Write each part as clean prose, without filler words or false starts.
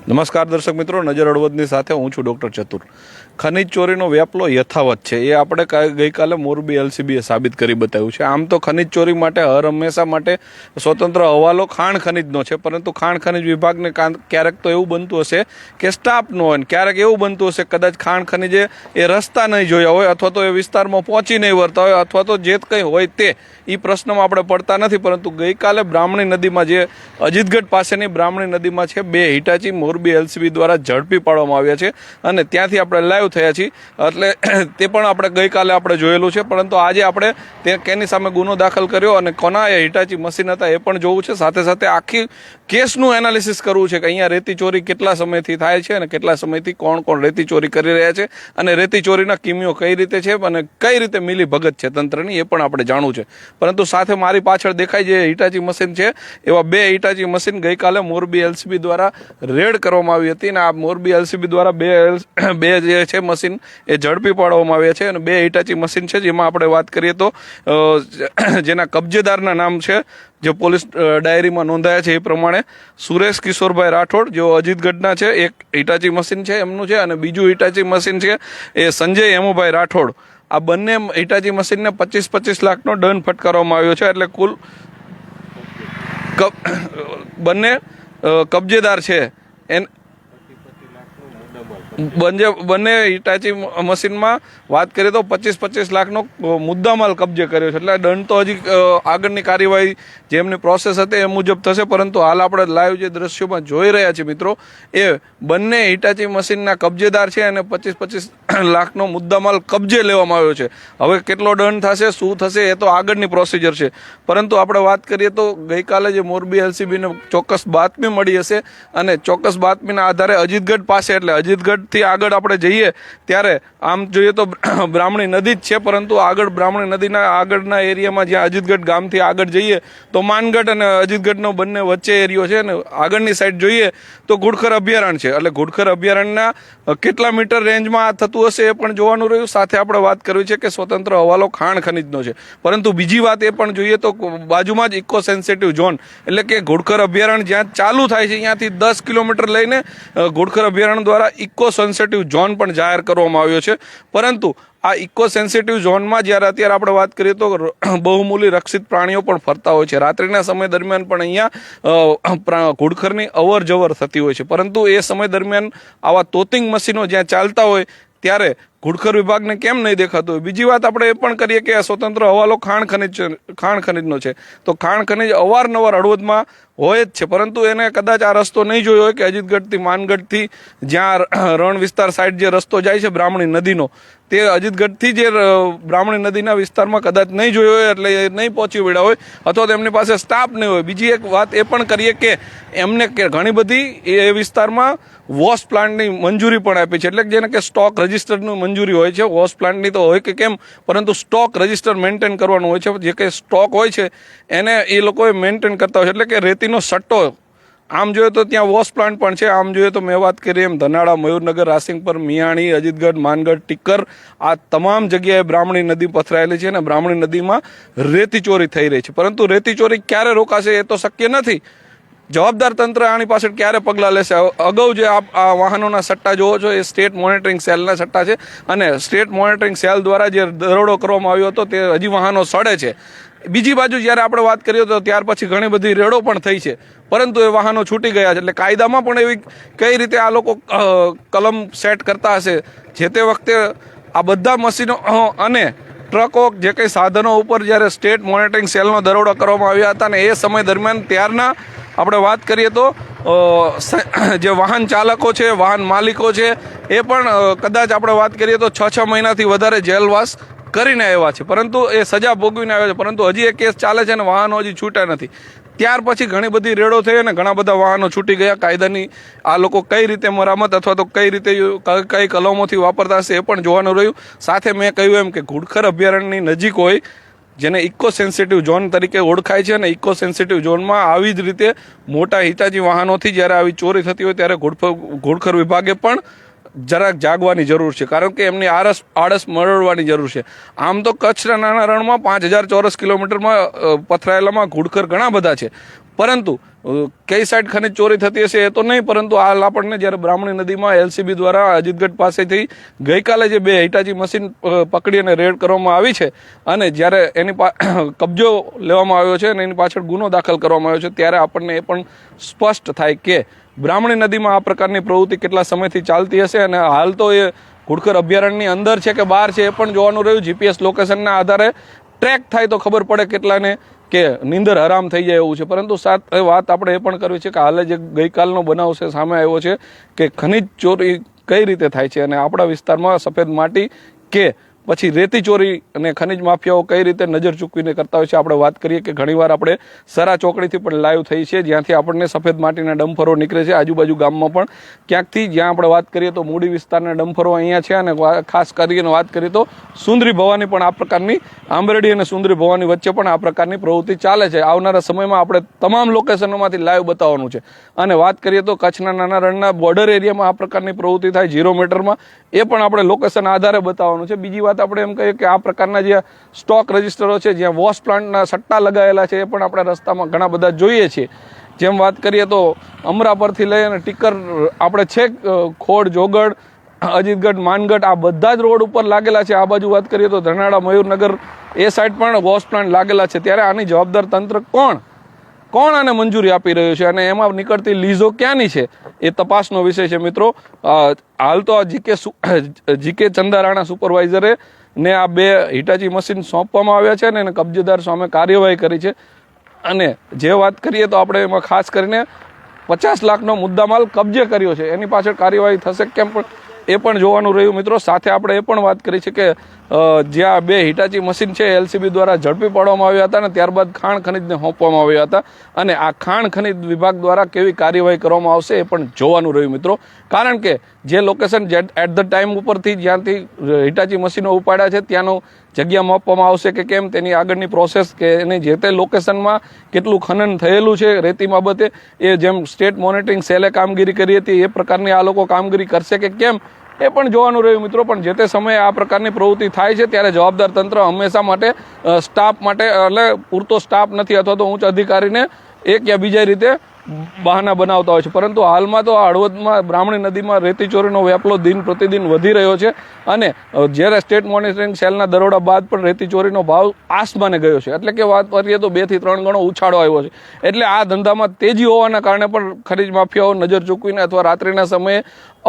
નમસ્કાર દર્શક મિત્રો, નજર હળવદની સાથે હું છું ડૉક્ટર ચતુર. ખનીજ ચોરીનો વ્યાપલો યથાવત છે એ આપણે ગઈકાલે મોરબી એલસીબીએ સાબિત કરી બતાવ્યું છે. આમ તો ખનીજ ચોરી માટે હર હંમેશા માટે સ્વતંત્ર હવાલો ખાણ ખનીજનો છે, પરંતુ ખાણ ખનીજ વિભાગને ક્યારેક તો એવું બનતું હશે કે સ્ટાફનો હોય, ક્યારેક એવું બનતું હશે કદાચ ખાણ ખનીજે એ રસ્તા નહીં જોયા હોય, અથવા તો એ વિસ્તારમાં પહોંચી નહીં વળતા હોય, અથવા તો જે કંઈ હોય તે એ પ્રશ્નમાં આપણે પડતા નથી. પરંતુ ગઈકાલે બ્રાહ્મણી નદીમાં, જે અજીતગઢ પાસેની બ્રાહ્મણી નદીમાં છે, બે હિટાચી મોરબી એલસીબી દ્વારા ઝડપી પાડવામાં આવ્યા છે અને ત્યાંથી આપણે લાઈવ થયા છીએ. એટલે તે પણ આપણે ગઈકાલે આપણે જોયેલું છે, પરંતુ આજે આપણે કેની સામે ગુનો દાખલ કર્યો અને કોના એ હિટાચી મશીન હતા એ પણ જોવું છે. સાથે સાથે આખી કેસનું એનાલિસિસ કરવું છે કે અહીંયા રેતી ચોરી કેટલા સમયથી થાય છે અને કેટલા સમયથી કોણ કોણ રેતી ચોરી કરી રહ્યા છે અને રેતી ચોરીના કિમીઓ કઈ રીતે છે અને કઈ રીતે મિલી ભગત છે તંત્રની, એ પણ આપણે જાણવું છે. પરંતુ સાથે મારી પાછળ દેખાય જે હિટાચી મશીન છે, એવા બે હિટાચી મશીન ગઈકાલે મોરબી એલસીબી દ્વારા રેડ કરવામાં આવી હતી અને આ મોરબી એલસીબી દ્વારા બે જે છે મશીન એ ઝડપી પાડવામાં આવ્યા છે અને બે હિટાચી મશીન છે, જેમાં આપણે વાત કરીએ તો જેના કબજેદારના નામ છે જે પોલીસ ડાયરીમાં નોંધાયા છે એ પ્રમાણે સુરેશ કિશોરભાઈ રાઠોડ, જેઓ અજીતગઢના છે, એક હિટાચી મશીન છે એમનું છે, અને બીજું હિટાચી મશીન છે એ સંજય હેમુભાઈ રાઠોડ. આ બંને હિટાચી મશીનને 25-25 લાખનો દંડ ફટકારવામાં આવ્યો છે. એટલે કુલ બંને કબજેદાર છે બંને હિટાચી મશીનમાં વાત કરીએ તો 25-25 લાખનો મુદ્દામાલ કબજે કર્યો છે. એટલે દંડ તો હજી આગળની કાર્યવાહી જેમની પ્રોસેસ હતી એ મુજબ થશે, પરંતુ હાલ આપણે લાઈવ જે દ્રશ્યોમાં જોઈ રહ્યા છીએ મિત્રો, એ બંને હિટાચી મશીનના કબજેદાર છે અને 25-25 લાખનો મુદ્દામાલ કબજે લેવામાં આવ્યો છે. હવે કેટલો દંડ થશે, શું થશે, એ તો આગળની પ્રોસિજર છે. પરંતુ આપણે વાત કરીએ તો ગઈકાલે જે મોરબી એલસીબીને ચોક્કસ બાતમી મળી હશે અને ચોક્કસ બાતમીના આધારે અજીતગઢ પાસે, એટલે અજીતગઢથી આગળ આપણે જઈએ ત્યારે આમ જોઈએ તો બ્રાહ્મણી નદી જ છે, પરંતુ આગળ બ્રાહ્મણી નદીના આગળના એરિયામાં જ્યાં અજીતગઢ ગામથી આગળ જઈએ તો માનગઢ અને અજીતગઢનો બંને વચ્ચે એરિયો છે ને આગળની સાઈડ જોઈએ તો ઘુડખર અભયારણ્ય છે. એટલે ઘુડખર અભયારણ્યના કેટલા મીટર રેન્જમાં આ થતું હશે એ પણ જોવાનું રહ્યું. સાથે આપણે વાત કરવી છે કે સ્વતંત્ર હવાલો ખાણ ખનીજનો છે, પરંતુ બીજી વાત એ પણ જોઈએ તો બાજુમાં જ ઇકો સેન્સિટિવ ઝોન, એટલે કે ઘુડખર અભયારણ્ય જ્યાં ચાલુ થાય છે ત્યાંથી 10 કિલોમીટર લઈને ઘુડખર અભયારણ્ય દ્વારા ઇકો સેન્સિટિવ ઝોન પણ જાહેર કરવામાં આવ્યો છે. પરંતુ આ ઇકો સેન્સિટિવ ઝોનમાં જ્યારે અત્યારે આપણે વાત કરીએ તો બહુમૂલી રક્ષિત પ્રાણીઓ પણ ફરતા હોય છે. રાત્રિના સમય દરમિયાન પણ અહીંયા ઘુડખરની અવર જવર થતી હોય છે, પરંતુ એ સમય દરમિયાન આવા તોતિંગ મશીનો જ્યાં ચાલતા હોય ત્યારે ઘુડખર વિભાગને કેમ નહીં દેખાતું હોય. બીજી વાત આપણે એ પણ કરીએ કે આ સ્વતંત્ર હવાલો ખાણ ખનીજનો છે, તો ખાણ ખનીજ અવારનવાર હળવદમાં હોય જ છે, પરંતુ એને કદાચ આ રસ્તો નહીં જોયો હોય કે અજીતગઢથી માનગઢથી જ્યાં રણ વિસ્તાર સાઈડ જે રસ્તો જાય છે બ્રાહ્મણી નદીનો, તે અજીતગઢથી જે બ્રાહ્મણી નદીના વિસ્તારમાં કદાચ નહીં જોયો હોય, એટલે એ નહીં પહોંચી વળ્યા હોય અથવા તો એમની પાસે સ્ટાફ નહીં હોય. બીજી એક વાત એ પણ કરીએ કે એમને ઘણી બધી એ વિસ્તારમાં વોશ પ્લાન્ટની મંજૂરી પણ આપી છે, એટલે કે જેને કે સ્ટોક રજિસ્ટરની મંજૂરી હોય છે. વોશ પ્લાન્ટની તો હોય કે કેમ, પરંતુ સ્ટોક રજિસ્ટર મેન્ટેન કરવાનું હોય છે. જે કંઈ સ્ટોક હોય છે એને એ લોકોએ મેન્ટેન કરતા હોય છે. એટલે કે રેતીનો સટ્ટો આમ જોઈએ તો ત્યાં વોશ પ્લાન્ટ પણ છે. આમ જોઈએ તો મેં વાત કરી એમ ધનાળા, મયુરનગર, રાસિંગપર, મિયાણી, અજીતગઢ, માનગઢ, ટીકર, આ તમામ જગ્યાએ બ્રાહ્મણી નદી પથરાયેલી છે અને બ્રાહ્મણી નદીમાં રેતી ચોરી થઈ રહી છે. પરંતુ રેતી ચોરી ક્યારે રોકાશે એ તો શક્ય નથી. જવાબદાર તંત્ર આની પાછળ ક્યારે પગલાં લેશે? અગાઉ જે આ વાહનોના સટ્ટા જોવો છો એ સ્ટેટ મોનિટરિંગ સેલના સટ્ટા છે અને સ્ટેટ મોનિટરિંગ સેલ દ્વારા જે દરોડો કરવામાં આવ્યો હતો તે હજી વાહનો સડે છે. બીજી બાજુ જ્યારે આપણે વાત કરીએ તો ત્યાર પછી ઘણી બધી રેડો પણ થઈ છે, પરંતુ એ વાહનો છૂટી ગયા છે. એટલે કાયદામાં પણ એવી કઈ રીતે આ લોકો કલમ સેટ કરતા હશે, જે તે વખતે આ બધા મશીનો અને ટ્રકો જે કંઈ સાધનો ઉપર જ્યારે સ્ટેટ મોનિટરિંગ સેલનો દરોડો કરવામાં આવ્યા હતા ને એ સમય દરમિયાન ત્યારના આપણે વાત કરીએ તો જે વાહન ચાલકો છે, વાહન માલિકો છે, એ પણ કદાચ આપણે વાત કરીએ તો 6 મહિનાથી વધારે જેલવાસ કરીને આવ્યા છે, પરંતુ એ સજા ભોગવીને આવ્યા છે. પરંતુ હજી એ કેસ ચાલે છે અને વાહનો હજી છૂટ્યા નથી. ત્યાર પછી ઘણી બધી રેડો થઈ અને ઘણા બધા વાહનો છૂટી ગયા. કાયદાની આ લોકો કઈ રીતે મરામત અથવા તો કઈ રીતે કઈ કલમોથી વાપરતા હશે એ પણ જોવાનું રહ્યું. સાથે મેં કહ્યું એમ કે ઘુડખર અભયારણ્યની નજીક હોય, જેને ઇકો સેન્સિટિવ ઝોન તરીકે ઓળખાય છે, અને ઇકો સેન્સિટિવ ઝોનમાં આવી જ રીતે મોટા હિતાચી વાહનોથી જ્યારે આવી ચોરી થતી હોય ત્યારે ઘુડખર વિભાગે પણ જરાક જાગવાની જરૂર છે, કારણ કે એમની આળસ મળવાની જરૂર છે. આમ તો કચ્છના નાના રણમાં 5000 ચોરસ કિલોમીટરમાં પથરાયેલામાં ઘુડખર ઘણા બધા છે, પરંતુ કઈ સાઈડ ખનિજ ચોરી થતી હશે એ તો નહીં, પરંતુ હાલ આપણને જ્યારે બ્રાહ્મણી નદીમાં એલસીબી દ્વારા અજીતગઢ પાસેથી ગઈકાલે જે 2 હિટાચી મશીન પકડી અને રેડ કરવામાં આવી છે અને જ્યારે એની કબજો લેવામાં આવ્યો છે અને એની પાછળ ગુનો દાખલ કરવામાં આવ્યો છે, ત્યારે આપણને એ પણ સ્પષ્ટ થાય કે બ્રાહ્મણી નદીમાં આ પ્રકારની પ્રવૃત્તિ કેટલા સમયથી ચાલતી હશે. અને હાલ તો એ ઘુડખર અભયારણ્યની અંદર છે કે બહાર છે એ પણ જોવાનું રહ્યું. જીપીએસ લોકેશનના આધારે ટ્રેક થાય તો ખબર પડે કેટલાને કે નીંદર હરામ થઈ જાય એવું છે. પરંતુ સાથે વાત આપણે એ પણ કરવી છે કે હાલે જે ગઈકાલનો બનાવ છે સામે આવ્યો છે કે ખનિજ ચોરી કઈ રીતે થાય છે અને આપણા વિસ્તારમાં સફેદ માટી કે પછી રેતી ચોરી અને ખનિજ માફિયાઓ કઈ રીતે નજર ચૂકવીને કરતા હોય છે. આપણે વાત કરીએ કે ઘણીવાર આપણે સરા ચોકડીથી પણ લાઈવ થઈ છે, જ્યાંથી આપણને સફેદ માટીના ડમ્ફરો નીકળે છે. આજુબાજુ ગામમાં પણ ક્યાંકથી, જ્યાં આપણે વાત કરીએ તો મૂડી વિસ્તારના ડમ્ફરો અહીંયા છે અને ખાસ કરીને વાત કરીએ તો સુંદરી ભવાની પણ આ પ્રકારની, આંબરડી અને સુંદરી ભવાની વચ્ચે પણ આ પ્રકારની પ્રવૃત્તિ ચાલે છે. આવનારા સમયમાં આપણે તમામ લોકેશનોમાંથી લાઈવ બતાવવાનું છે. અને વાત કરીએ તો કચ્છના નાના રણના બોર્ડર એરિયામાં આ પ્રકારની પ્રવૃત્તિ થાય 0 મીટરમાં, એ પણ આપણે લોકેશન આધારે બતાવવાનું છે. બીજી વાત આપણે એમ કહીએ કે આ પ્રકારના જે સ્ટોક રજિસ્ટરો છે, જ્યાં વોશ પ્લાન્ટના સટ્ટા લગાવેલા છે, એ પણ આપણે રસ્તામાં ઘણા બધા જોઈએ છીએ. જેમ વાત કરીએ તો અમરા પરથી લઈ અને ટીકર આપણે છેક ખોડ, જોગડ, અજીતગઢ, માનગઢ આ બધા જ રોડ ઉપર લાગેલા છે. આ બાજુ વાત કરીએ તો ધનાળા, મયુરનગર એ સાઈડ પણ વોશ પ્લાન્ટ લાગેલા છે. ત્યારે આની જવાબદાર તંત્ર કોણ આને મંજૂરી આપી રહ્યું છે અને એમાં નીકળતી લીઝો ક્યાંની છે એ તપાસનો વિષય છે મિત્રો. હાલ તો જીકે ચંદારાણા સુપરવાઇઝરે ને આ 2 હિટાચી મશીન સોંપવામાં આવ્યા છે અને એને કબજેદાર સામે કાર્યવાહી કરી છે. અને જે વાત કરીએ તો આપણે એમાં ખાસ કરીને 50 લાખનો મુદ્દામાલ કબજે કર્યો છે. એની પાછળ કાર્યવાહી થશે કેમ પણ એ પણ જોવાનું રહ્યું મિત્રો. સાથે આપણે એ પણ વાત કરી છે કે જ્યાં 2 હિટાચી મશીન છે એલસીબી દ્વારા ઝડપી પાડવામાં આવ્યા હતા અને ત્યારબાદ ખાણ ખનીજને સોંપવામાં આવ્યા હતા. અને આ ખાણ ખનીજ વિભાગ દ્વારા કેવી કાર્યવાહી કરવામાં આવશે એ પણ જોવાનું રહ્યું મિત્રો. કારણ કે જે લોકેશન એટ ધ ટાઈમ ઉપરથી જ્યાંથી હિટાચી મશીનો ઉપાડ્યા છે ત્યાંનો જગ્યા માપવામાં આવશે કે કેમ, તેની આગળની પ્રોસેસ કે એની જે તે લોકેશનમાં કેટલું ખનન થયેલું છે રેતી બાબતે, એ જેમ સ્ટેટ મોનિટરિંગ સેલે કામગીરી કરી હતી એ પ્રકારની આ લોકો કામગીરી કરશે કે કેમ એ પણ જોવાનું રહ્યું મિત્રો. પણ જે તે સમયે આ પ્રકારની પ્રવૃત્તિ થાય છે ત્યારે જવાબદાર તંત્ર હંમેશા માટે સ્ટાફ માટે એટલે પૂરતો સ્ટાફ નથી અથવા તો ઉચ્ચ અધિકારીને એક યા બીજા રીતે બહાના બનાવતા હોય છે. પરંતુ હાલમાં તો હળવદમાં બ્રાહ્મણી નદીમાં રેતી ચોરીનો વ્યાપલો દિન પ્રતિદિન વધી રહ્યો છે અને જ્યારે સ્ટેટ મોનિટરિંગ સેલના દરોડા બાદ પણ રેતી ચોરીનો ભાવ આસમાને ગયો છે. એટલે કે વાત કરીએ તો 2 થી 3 ગણો ઉછાળો આવ્યો છે. એટલે આ ધંધામાં તેજી હોવાના કારણે પણ ખનીજ માફિયાઓ નજર ચૂકવીને અથવા રાત્રિના સમયે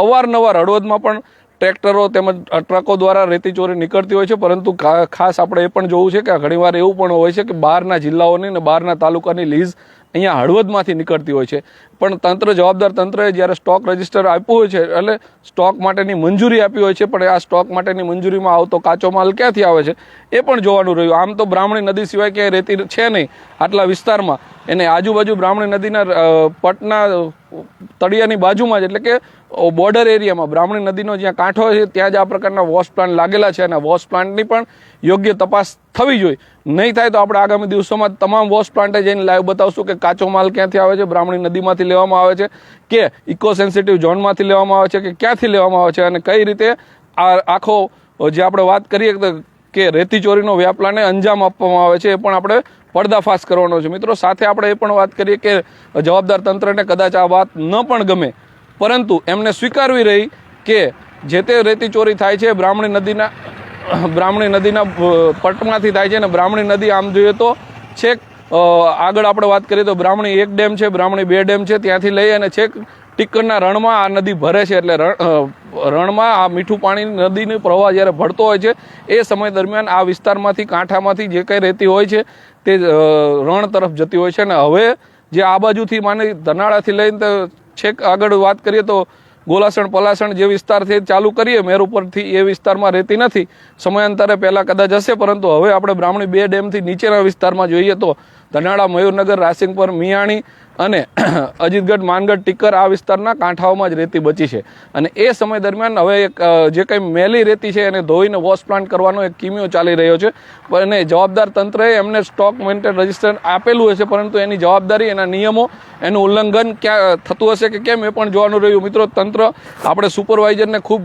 અવારનવાર હળવદમાં પણ ટ્રેક્ટરો તેમજ ટ્રકો દ્વારા રેતી ચોરી નીકળતી હોય છે. પરંતુ ખાસ આપણે એ પણ જોવું છે કે ઘણીવાર એવું પણ હોય છે કે બહારના જિલ્લાઓની અને બહારના તાલુકાની લીઝ અહીંયા હળવદમાંથી નીકળતી હોય છે. પણ જવાબદાર તંત્રએ જ્યારે સ્ટોક રજિસ્ટર આપ્યું હોય છે એટલે સ્ટોક માટેની મંજૂરી આપી હોય છે, પણ આ સ્ટોક માટેની મંજૂરીમાં આવતો કાચો માલ ક્યાંથી આવે છે એ પણ જોવાનું રહ્યું. આમ તો બ્રાહ્મણી નદી સિવાય ક્યાંય રેતી છે નહીં આટલા વિસ્તારમાં. એને આજુબાજુ બ્રાહ્મણી નદીના પટના તળિયાની બાજુમાં જ એટલે કે બોર્ડર એરિયામાં બ્રાહ્મણી નદીનો જ્યાં કાંઠો છે ત્યાં જ આ પ્રકારના વોશ પ્લાન્ટ લાગેલા છે અને વોશ પ્લાન્ટની પણ યોગ્ય તપાસ થવી જોઈએ. નહીં થાય તો આપણે આગામી દિવસોમાં તમામ વોશ પ્લાન્ટે જઈને લાઈવ બતાવશું કે કાચો માલ ક્યાંથી આવે છે, બ્રાહ્મણી નદીમાંથી લેવામાં આવે છે કે ઇકો સેન્સિટિવ ઝોનમાંથી લેવામાં આવે છે કે ક્યાંથી લેવામાં આવે છે અને કઈ રીતે આ આખો જે આપણે વાત કરીએ કે રેતી ચોરીનો વ્યાપલાને અંજામ આપવામાં આવે છે એ પણ આપણે પર્દાફાશ કરવાનો છે મિત્રો. સાથે આપણે એ પણ વાત કરીએ કે જવાબદાર તંત્રને કદાચ આ વાત ન પણ ગમે, પરંતુ એમને સ્વીકારવી રહી કે જે તે રેતી ચોરી થાય છે બ્રાહ્મણી નદીના પટમાંથી થાય છે. અને બ્રાહ્મણી નદી આમ જોઈએ તો છેક આગળ આપણે વાત કરીએ તો બ્રાહ્મણી 1 ડેમ છે, બ્રાહ્મણી 2 ડેમ છે, ત્યાંથી લઈ અને છેક ટીકરના રણમાં આ નદી ભરે છે. એટલે રણમાં આ મીઠું પાણી નદીનો પ્રવાહ જ્યારે ભળતો હોય છે એ સમય દરમિયાન આ વિસ્તારમાંથી કાંઠામાંથી જે કંઈ રેતી હોય છે તે રણ તરફ જતી હોય છે. અને હવે જે આ બાજુથી માની ધનાળાથી લઈને છેક આગળ વાત કરીએ તો ગોલાસણ, પલાસણ જે વિસ્તારથી ચાલુ કરીએ મેર ઉપરથી એ વિસ્તારમાં રહેતી નથી. સમયાંતરે પહેલાં કદાચ હશે, પરંતુ હવે આપણે બ્રાહ્મણી 2 ડેમથી નીચેના વિસ્તારમાં જોઈએ તો ધનાળા, મયુરનગર, રાસિંગપર, મિયાણી અને અજીતગઢ, માનગઢ, ટીકર આ વિસ્તારના કાંઠાઓમાં જ રેતી બચી છે. અને એ સમય દરમિયાન હવે જે કંઈ મેલી રેતી છે એને ધોઈને વોશ પ્લાન્ટ કરવાનો એક કિમિયો ચાલી રહ્યો છે. અને જવાબદાર તંત્રએ એમને સ્ટોક મેન્ટેન રજિસ્ટર આપેલું હશે, પરંતુ એની જવાબદારી, એના નિયમો, એનું ઉલ્લંઘન ક્યાં થતું હશે કે કેમ એ પણ જોવાનું રહ્યું મિત્રો. તંત્ર આપણે સુપરવાઇઝરને ખૂબ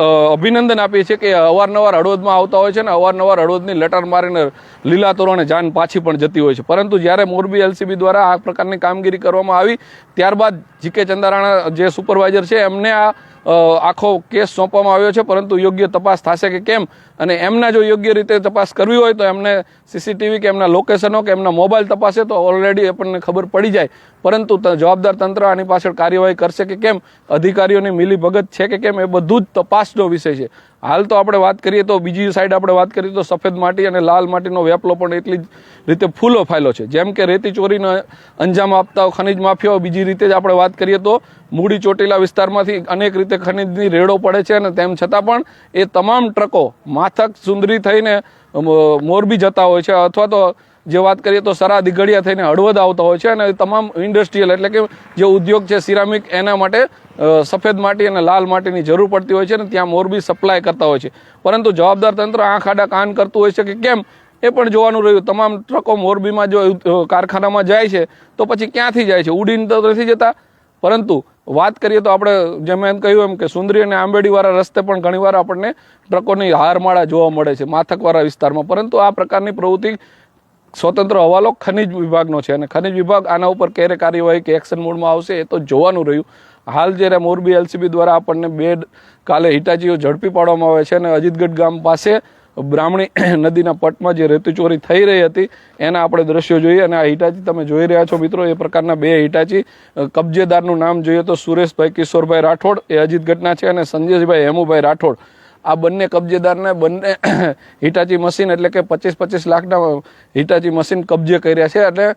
અભિનંદન આપીએ છીએ કે અવારનવાર હળવદમાં આવતા હોય છે ને અવારનવાર હળવદની લટાર મારીને લીલા તોરણે જાન પાછી પણ જતી હોય છે, પરંતુ જ્યારે મોરબી એલસીબી દ્વારા આ પ્રકારની કામગીરી કરવામાં આવી ત્યારબાદ જીકે ચંદારાણા જે સુપરવાઇઝર છે એમને આ આખો કેસ સોંપવામાં આવ્યો છે, પરંતુ યોગ્ય તપાસ થશે કે કેમ અને એમના જો યોગ્ય રીતે તપાસ કરવી હોય તો એમને સીસીટીવી કે એમના લોકેશનો કે એમના મોબાઈલ તપાસે તો ઓલરેડી આપણને ખબર પડી જાય, પરંતુ જવાબદાર તંત્ર આની પાછળ કાર્યવાહી કરશે કે કેમ, અધિકારીઓની મિલીભગત છે કે કેમ, એ બધું જ તપાસનો વિષય છે. હાલ તો આપણે વાત કરીએ તો બીજી સાઈડ આપણે વાત કરીએ તો સફેદ માટી અને લાલ માટીનો વેપલો પણ એટલી જ રીતે ફૂલો ફાયલો છે. જેમ કે રેતી ચોરીનો અંજામ આપતા ખનીજ માફિયાઓ, બીજી રીતે જ આપણે વાત કરીએ તો મૂડી ચોટીલા વિસ્તારમાંથી અનેક રીતે ખનીજની રેડો પડે છે અને તેમ છતાં પણ એ તમામ ટ્રકો માથક સુંદરી થઈને મોરબી જતા હોય છે, અથવા તો જે વાત કરીએ તો સરા દિગડિયા થઈને હળવદ આવતા હોય છે અને તમામ ઇન્ડસ્ટ્રીયલ એટલે કે જે ઉદ્યોગ છે સિરામિક, એના માટે સફેદ માટી અને લાલ માટીની જરૂર પડતી હોય છે અને ત્યાં મોરબી સપ્લાય કરતા હોય છે, પરંતુ જવાબદાર તંત્ર આંખ આડા કાન કરતું હોય છે કે કેમ એ પણ જોવાનું રહ્યું. તમામ ટ્રકો મોરબીમાં જો કારખાનામાં જાય છે તો પછી ક્યાંથી જાય છે, ઉડીને તો નથી જતા. પરંતુ વાત કરીએ તો આપણે જેમ એમ કહ્યું એમ કે સુંદરી અને આંબેડીવાળા રસ્તે પણ ઘણીવાર આપણને ટ્રકોની હારમાળા જોવા મળે છે માથકવાળા વિસ્તારમાં, પરંતુ આ પ્રકારની પ્રવૃત્તિ સ્વતંત્ર હવાલો ખનિજ વિભાગનો છે અને ખનિજ વિભાગ આના ઉપર ક્યારે કાર્યવાહી કે એક્શન મોડમાં આવશે એ તો જોવાનું રહ્યું. હાલ જ્યારે મોરબી એલસીબી દ્વારા આપણને કાલે હિટાચીઓ ઝડપી પાડવામાં આવે છે અને અજીતગઢ ગામ પાસે બ્રાહ્મણી નદીના પટમાં જે રેતી ચોરી થઈ રહી હતી એના આપણે દ્રશ્યો જોઈએ અને આ હિટાચી તમે જોઈ રહ્યા છો મિત્રો, એ પ્રકારના બે હિટાચી. કબજેદારનું નામ જોઈએ તો સુરેશભાઈ કિશોરભાઈ રાઠોડ એ અજીતગઢના છે અને સંજયભાઈ હેમુભાઈ રાઠોડ. આ બંને કબજેદારને બંને હિટાચી મશીન એટલે કે 25-25 લાખના હિટાચી મશીન કબજે કર્યા છે એટલે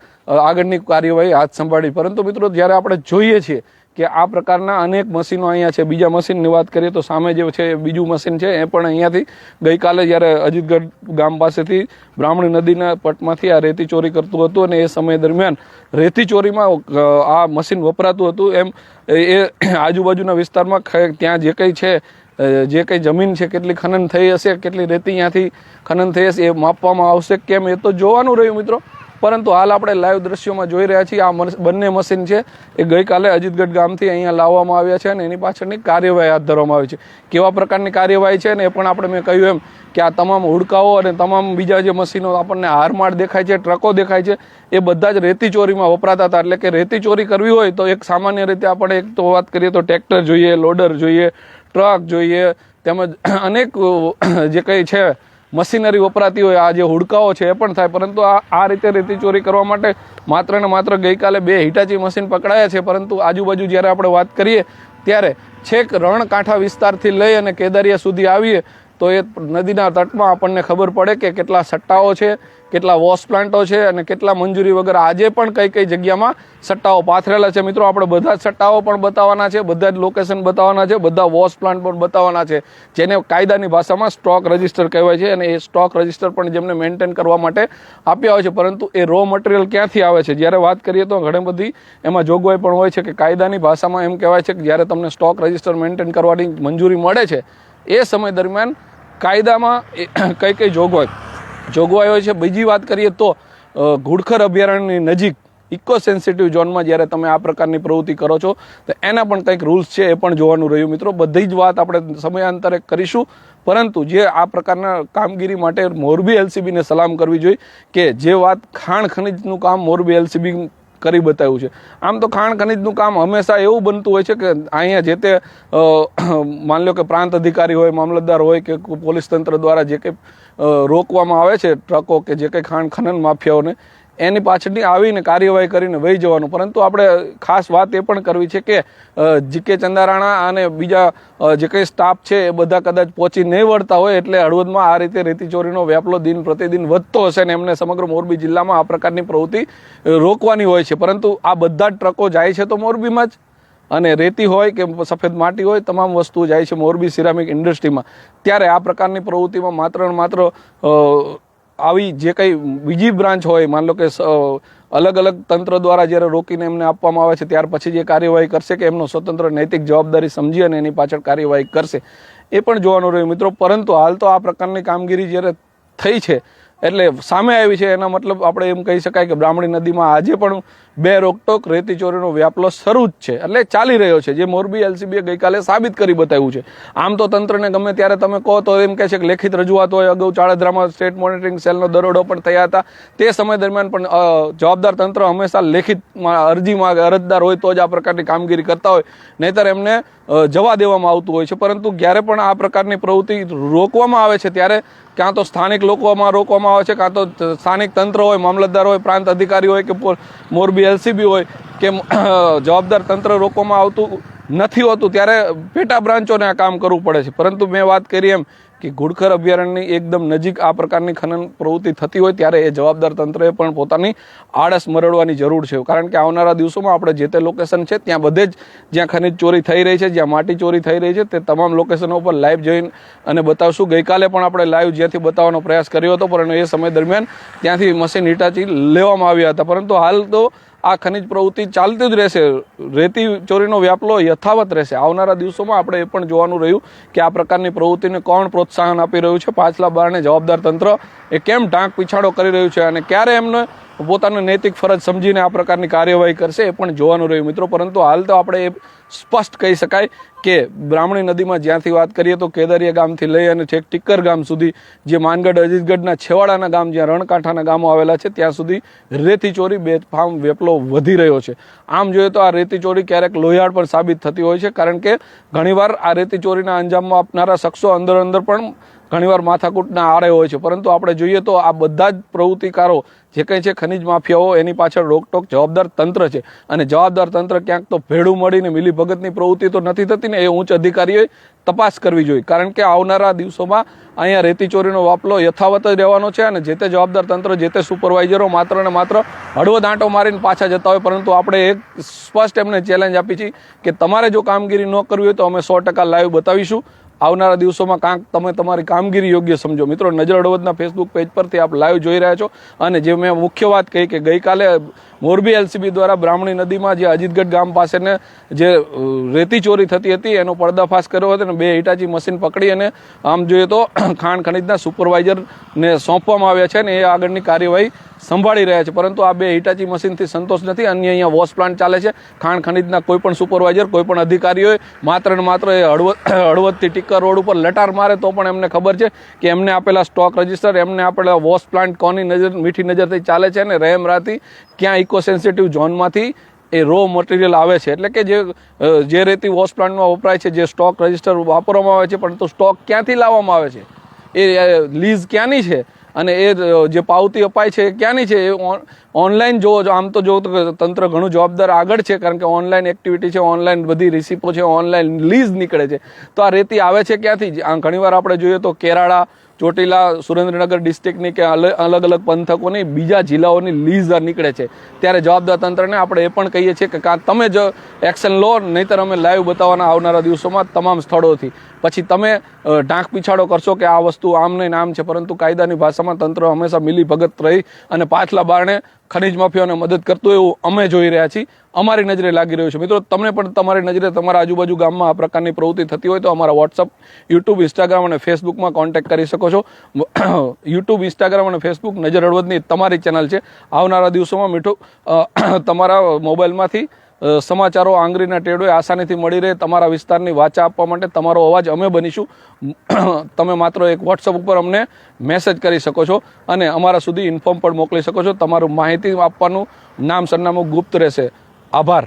આગળની કાર્યવાહી હાથ સંભાળી. પરંતુ મિત્રો જ્યારે આપણે જોઈએ છીએ કે આ પ્રકારના અનેક મશીનો અહીંયા છે, બીજા મશીનની વાત કરીએ તો સામે જે છે બીજું મશીન છે એ પણ અહીંયાથી ગઈકાલે જ્યારે અજીતગઢ ગામ પાસેથી બ્રાહ્મણી નદીના પટમાંથી આ રેતી ચોરી કરતું હતું અને એ સમય દરમિયાન રેતી ચોરીમાં આ મશીન વપરાતું હતું. એમ એ આજુબાજુના વિસ્તારમાં ત્યાં જે કંઈ છે, જે કંઈ જમીન છે, કેટલી ખનન થઈ હશે, કેટલી રેતી અહીંયાથી ખનન થઈ હશે એ માપવામાં આવશે કેમ એ તો જોવાનું રહ્યું મિત્રો. પરંતુ હાલ આપણે લાઈવ દ્રશ્યોમાં જોઈ રહ્યા છીએ આ બંને મશીન છે એ ગઈકાલે અજીતગઢ ગામથી અહીંયા લાવવામાં આવ્યા છે અને એની પાછળની કાર્યવાહી હાથ ધરવામાં આવી છે. કેવા પ્રકારની કાર્યવાહી છે ને એ પણ આપણે મેં કહ્યું એમ કે આ તમામ હુડકાઓ અને તમામ બીજા જે મશીનો આપણને હારમાળ દેખાય છે, ટ્રકો દેખાય છે, એ બધા જ રેતી ચોરીમાં વપરાતા હતા. એટલે કે રેતી ચોરી કરવી હોય તો એક સામાન્ય રીતે આપણે એક તો વાત કરીએ તો ટ્રેક્ટર જોઈએ, લોડર જોઈએ, ટ્રક જોઈએ, તેમજ અનેક જે કંઈ છે મશીનરી વપરાતી હોય, આ જે હુડકાઓ છે એ પણ થાય, પરંતુ આ રીતે રેતી ચોરી કરવા માટે માત્ર ને માત્ર ગઈકાલે 2 હિટાચી મશીન પકડાયા છે. પરંતુ આજુબાજુ જ્યારે આપણે વાત કરીએ ત્યારે છેક રણકાંઠા વિસ્તારથી લઈ અને કેદારિયા સુધી આવીએ તો એ નદીના તટમાં આપણને ખબર પડે કે કેટલા સટ્ટાઓ છે, કેટલા વોશ પ્લાન્ટો છે અને કેટલા મંજૂરી વગર આજે પણ કઈ કઈ જગ્યામાં સટ્ટાઓ પાથરેલા છે. મિત્રો આપણે બધા જ સટ્ટાઓ પણ બતાવવાના છે, બધા જ લોકેશન બતાવવાના છે, બધા વોશ પ્લાન્ટ પણ બતાવવાના છે, જેને કાયદાની ભાષામાં સ્ટોક રજિસ્ટર કહેવાય છે અને એ સ્ટોક રજિસ્ટર પણ જેમને મેન્ટેન કરવા માટે આપ્યા હોય છે. પરંતુ એ રો મટીરિયલ ક્યાંથી આવે છે જ્યારે વાત કરીએ તો ઘણી બધી એમાં જોગવાઈ પણ હોય છે કે કાયદાની ભાષામાં એમ કહેવાય છે કે જ્યારે તમને સ્ટોક રજિસ્ટર મેન્ટેન કરવાની મંજૂરી મળે છે એ સમય દરમિયાન કાયદામાં કઈ કઈ જોગવાઈ હોય છે. બીજી વાત કરીએ તો ઘુડખર અભયારણ્યની નજીક ઇકો સેન્સિટિવ ઝોનમાં જ્યારે તમે આ પ્રકારની પ્રવૃત્તિ કરો છો તો એના પણ કંઈક રૂલ્સ છે એ પણ જોવાનું રહ્યું મિત્રો. બધી જ વાત આપણે સમયાંતરે કરીશું, પરંતુ જે આ પ્રકારના કામગીરી માટે મોરબી એલસીબીને સલામ કરવી જોઈએ કે જે વાત ખાણ ખનીજનું કામ મોરબી એલસીબી કરી બતાવ્યું છે. આમ તો ખાણ ખનીજનું કામ હંમેશા એવું બનતું હોય છે કે અહીંયા જે તે માની લો કે પ્રાંત અધિકારી હોય, મામલતદાર હોય કે પોલીસ તંત્ર દ્વારા જે કંઈ રોકવામાં આવે છે ટ્રકો કે જે કંઈ ખાણ ખનન માફિયાઓને, એની પાછળની આવીને કાર્યવાહી કરીને વહી જવાનું. પરંતુ આપણે ખાસ વાત એ પણ કરવી છે કે જીકે ચંદારાણા અને બીજા જે કંઈ સ્ટાફ છે એ બધા કદાચ પહોંચી નહીં વળતા હોય એટલે હળવદમાં આ રીતે રેતી ચોરીનો વ્યાપલો દિન પ્રતિદિન વધતો હશે ને એમને સમગ્ર મોરબી જિલ્લામાં આ પ્રકારની પ્રવૃત્તિ રોકવાની હોય છે. પરંતુ આ બધા જ ટ્રકો જાય છે તો મોરબીમાં જ, અને રેતી હોય કે સફેદ માટી હોય તમામ વસ્તુઓ જાય છે મોરબી સિરામિક ઇન્ડસ્ટ્રીમાં. ત્યારે આ પ્રકારની પ્રવૃત્તિમાં માત્ર ને માત્ર આવી જે કંઈ બીજી બ્રાન્ચ હોય, માન લો કે અલગ અલગ તંત્ર દ્વારા જ્યારે રોકીને એમને આપવામાં આવે છે ત્યાર પછી જે કાર્યવાહી કરશે કે એમનો સ્વતંત્ર નૈતિક જવાબદારી સમજી અને એની પાછળ કાર્યવાહી કરશે એ પણ જોવાનું રહ્યું મિત્રો. પરંતુ હાલ તો આ પ્રકારની કામગીરી જ્યારે થઈ છે એટલે સામે આવી છે એના મતલબ આપણે એમ કહી શકાય કે બ્રાહ્મણી નદીમાં આજે પણ બે રોકટોક રેતી ચોરીનો વ્યાપલો શરૂ જ છે, એટલે ચાલી રહ્યો છે, જે મોરબી એલસીબીએ ગઈકાલે સાબિત કરી બતાવ્યું છે. આમ તો તંત્રને ગમે ત્યારે તમે કહો તો એમ કહે છે કે લેખિત રજૂઆત હોય. અગાઉ ચાળધરામાં સ્ટેટ મોનિટરિંગ સેલનો દરોડો પણ થયા હતા. તે સમય દરમિયાન પણ જવાબદાર તંત્ર હંમેશા લેખિતમાં અરજીમાં અરજદાર હોય તો જ આ પ્રકારની કામગીરી કરતા હોય, નહીંતર એમને જવા દેવામાં આવતું હોય છે. પરંતુ જ્યારે પણ આ પ્રકારની પ્રવૃત્તિ રોકવામાં આવે છે ત્યારે ક્યાં તો સ્થાનિક લોકોમાં રોકવામાં આવે છે, કાં તો સ્થાનિક તંત્ર હોય, મામલતદાર હોય, પ્રાંત અધિકારી હોય કે મોરબી એલસીબી હોય કે જવાબદાર તંત્ર રોકવામાં આવતું નથી હોતું. ત્યારે પેટા બ્રાન્ચોને આ કામ કરવું પડે છે. પરંતુ મેં વાત કરી એમ કે ઘુડખર અભયારણ્યની એકદમ નજીક આ પ્રકારની ખનન પ્રવૃત્તિ થતી હોય ત્યારે એ જવાબદાર તંત્રએ પણ પોતાની આળસ મરડવાની જરૂર છે. કારણ કે આવનારા દિવસોમાં આપણે જે તે લોકેશન છે ત્યાં બધે જ જ્યાં ખનિજ ચોરી થઈ રહી છે, જ્યાં માટી ચોરી થઈ રહી છે, તે તમામ લોકેશનો ઉપર લાઈવ જઈને અને બતાવશું. ગઈકાલે પણ આપણે લાઈવ જ્યાંથી બતાવવાનો પ્રયાસ કર્યો હતો, પરંતુ એ સમય દરમિયાન ત્યાંથી મશીન હિટાચી લેવામાં આવ્યા હતા. પરંતુ હાલ તો આ ખનિજ પ્રવૃત્તિ ચાલતી જ રહેશે, રેતી ચોરીનો વ્યાપલો યથાવત રહેશે. આવનારા દિવસોમાં આપણે એ પણ જોવાનું રહ્યું કે આ પ્રકારની પ્રવૃત્તિને કોણ પ્રોત્સાહન આપી રહ્યું છે, પાછલા બારણે જવાબદાર તંત્ર એ કેમ ઢાંક પીછાડો કરી રહ્યું છે અને ક્યારે એમને પોતાની નૈતિક ફરજ સમજીને આ પ્રકારની કાર્યવાહી કરશે એ પણ જોવાનું રહ્યું મિત્રો. પરંતુ હાલ તો આપણે એ સ્પષ્ટ કહી શકાય કે બ્રાહ્મણી નદીમાં જ્યાંથી વાત કરીએ તો કેદરિયા ગામથી લઈ અને છેક ટીકર ગામ સુધી, જે માનગઢ અજીતગઢના છેવાડાના ગામ, જ્યાં રણકાંઠાના ગામો આવેલા છે, ત્યાં સુધી રેતી ચોરી બેફામ વેપલો વધી રહ્યો છે. આમ જોઈએ તો આ રેતી ચોરી ક્યારેક લોહિયાળ પણ સાબિત થતી હોય છે, કારણ કે ઘણીવાર આ રેતી ચોરીના અંજામમાં આપનારા શખ્સો અંદર પણ ઘણીવાર માથાકૂટના આરે હોય છે. પરંતુ આપણે જોઈએ તો આ બધા જ પ્રવૃત્તિકારો જે કંઈ છે ખનિજ માફિયાઓ, એની પાછળ રોકટોક જવાબદાર તંત્ર છે. અને જવાબદાર તંત્ર ક્યાંક તો ભેડું મળીને મિલીભગતની પ્રવૃત્તિ તો નથી થતી ને, એ ઉચ્ચ અધિકારીઓએ તપાસ કરવી જોઈએ. કારણ કે આવનારા દિવસોમાં અહીંયા રેતી ચોરીનો વાપલો યથાવત જ રહેવાનો છે અને જે તે જવાબદાર તંત્ર, જે તે સુપરવાઇઝરો માત્ર ને માત્ર હળવો દાંટો મારીને પાછા જતા હોય. પરંતુ આપણે એક સ્પષ્ટ એમને ચેલેન્જ આપી છે કે તમારે જો કામગીરી ન કરવી હોય તો અમે 100% લાઈવ બતાવીશું. આવનારા દિવસોમાં કાંક તમે તમારી કામગીરી યોગ્ય સમજો. મિત્રો, નજર હળવદના ફેસબુક પેજ પરથી આપ લાઈવ જોઈ રહ્યા છો. અને જે મેં મુખ્ય વાત કહી કે ગઈકાલે મોરબી એલસીબી દ્વારા બ્રાહ્મણી નદીમાં જે અજીતગઢ ગામ પાસેને જે રેતી ચોરી થતી હતી એનો પર્દાફાશ કર્યો હતો અને 2 હિટાચી મશીન પકડી અને આમ જોઈએ તો ખાણ ખનીજના સુપરવાઇઝરને સોંપવામાં આવ્યા છે અને એ આગળની કાર્યવાહી સંભાળી રહ્યા છે. પરંતુ આ 2 હિટાચી મશીનથી સંતોષ નથી. અન્ય અહીંયા વોશ પ્લાન્ટ ચાલે છે. ખાણ ખનીજના કોઈ પણ સુપરવાઇઝર, કોઈ પણ અધિકારીઓએ માત્ર ને માત્ર એ હળવદથી ટીકર રોડ ઉપર લટાર મારે તો પણ એમને ખબર છે કે એમને આપેલા સ્ટોક રજિસ્ટર, એમને આપેલા વોશ પ્લાન્ટ કોની નજર, મીઠી નજરથી ચાલે છે અને રહેમ રાતી ક્યાં ઇકો સેન્સિટિવ ઝોનમાંથી એ રો મટીરિયલ આવે છે. એટલે કે જે રેતી વોશ પ્લાન્ટમાં વપરાય છે, જે સ્ટોક રજિસ્ટર વાપરવામાં આવે છે, પરંતુ સ્ટોક ક્યાંથી લાવવામાં આવે છે, એ લીઝ ક્યાંની છે અને એ જે પાવતી અપાય છે એ ક્યાંની છે, એ ઓનલાઈન જોવો. આમ તો જો તંત્ર ઘણું જવાબદાર આગળ છે, કારણ કે ઓનલાઈન એક્ટિવિટી છે, ઓનલાઈન બધી રિસિપો છે, ઓનલાઈન લીઝ નીકળે છે. તો આ રેતી આવે છે ક્યાંથી? ઘણીવાર આપણે જોઈએ તો કેરાળા, ચોટીલા, સુરેન્દ્રનગર ડિસ્ટ્રિક્ટની કે અલગ અલગ પંથકોની બીજા જિલ્લાઓની લીઝ નીકળે છે. ત્યારે જવાબદાર તંત્રને આપણે એ પણ કહીએ છીએ કે કાં તમે જ એક્શન લો, નહીંતર અમે લાઈવ બતાવવાના આવનારા દિવસોમાં તમામ સ્થળોથી. પછી તમે ઢાંક પીછાડો કરશો કે આ વસ્તુ આમ નહીં આમ છે, પરંતુ કાયદાની ભાષામાં તંત્ર હંમેશા મિલી ભગત રહી અને પાછલા બારણે ખનીજ માફિયાઓને મદદ કરતું એવું અમે જોઈ રહ્યા છીએ, અમારી નજરે લાગી રહ્યું છે. મિત્રો, તમને પણ તમારી નજરે તમારા આજુબાજુ ગામમાં આ પ્રકારની પ્રવૃત્તિ થતી હોય તો અમારા વોટ્સઅપ, યુટ્યુબ, ઇન્સ્ટાગ્રામ અને ફેસબુકમાં કોન્ટેક્ટ કરી શકો છો. યુટ્યુબ, ઇન્સ્ટાગ્રામ અને ફેસબુક નજર હળવદની તમારી ચેનલ છે. આવનારા દિવસોમાં મીઠું તમારા મોબાઈલમાંથી સમાચારો આંગળીના ટેડોએ આસાનીથી મળી રહે. તમારા વિસ્તારની વાચા આપવા માટે તમારો અવાજ અમે બનીશું. તમે માત્ર એક વોટ્સઅપ ઉપર અમને મેસેજ કરી શકો છો અને અમારા સુધી ઇન્ફોર્મ પણ મોકલી શકો છો. તમારું માહિતી આપવાનું નામ સરનામું ગુપ્ત રહેશે. આભાર.